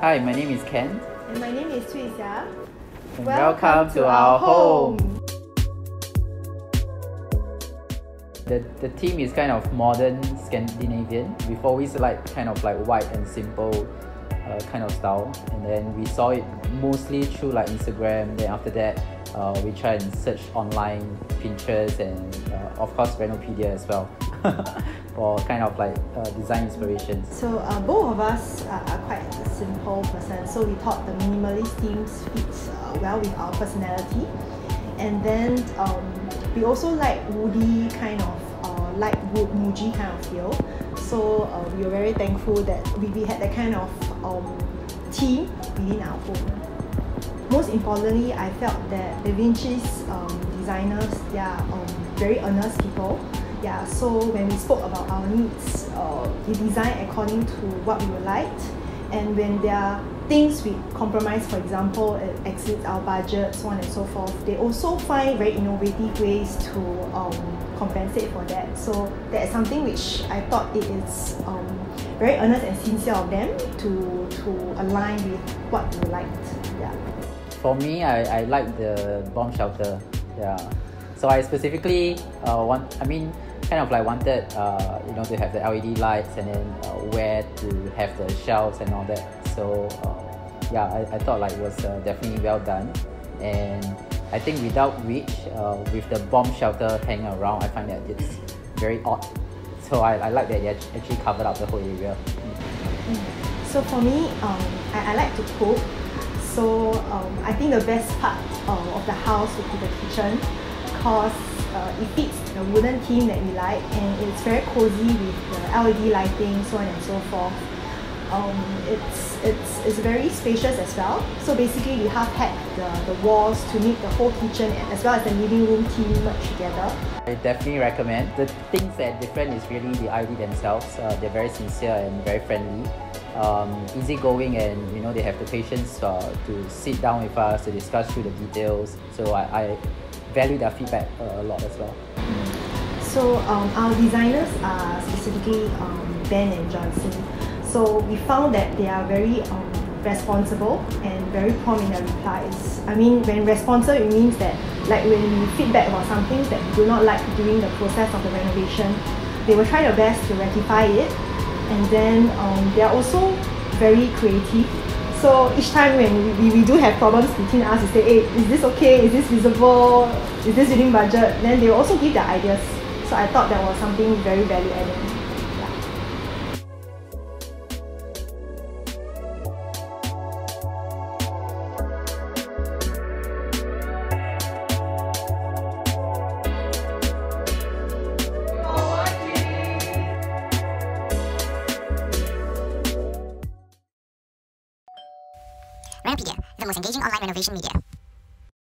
Hi, my name is Ken. And my name is Chit. Welcome to our home. The theme is kind of modern Scandinavian. We've always liked kind of like white and simple kind of style, and then we saw it mostly through like Instagram. Then after that, we try and search online, Pinterest, and of course Renopedia as well for kind of like design inspirations. So both of us are quite a simple person, so we thought the minimalist themes fits well with our personality. And then we also like woody kind of light wood muji kind of feel. So we were very thankful that we had that kind of theme within our home. Most importantly, I felt that Livinci's designers, they are very earnest people. Yeah, so when we spoke about our needs, we design according to what we would like. And when there are things we compromise, for example, it exceeds our budget, so on and so forth, they also find very innovative ways to compensate for that. So that is something which I thought it is very earnest and sincere of them to align with what we liked. Yeah. For me, I like the bomb shelter. Yeah. So I specifically kind of like wanted to have the LED lights, and then where to have the shelves and all that. So I thought like it was definitely well done, and I think without which with the bomb shelter hanging around, I find that it's very odd. So I like that it actually covered up the whole area. So for me, I like to cook. So I think the best part of the house would be the kitchen, because it fits the wooden theme that we like, and it's very cozy with the LED lighting, so on and so forth. It's very spacious as well. So basically we have had the walls to make the whole kitchen as well as the living room theme merged together. I definitely recommend. The things that are different is really the ID themselves. They're very sincere and very friendly, easygoing, and they have the patience to sit down with us to discuss through the details. So I value their feedback a lot as well. So our designers are specifically Ben and Johnson. So we found that they are very responsible and very prompt in their replies. I mean, when responsive, it means that like when we feedback about some things that we do not like during the process of the renovation, they will try their best to rectify it. And then they are also very creative. So each time when we do have problems between us, we say, hey, is this okay? Is this feasible? Is this within budget? Then they will also give their ideas. So I thought that was something very value-adding. Renopedia, the most engaging online renovation media.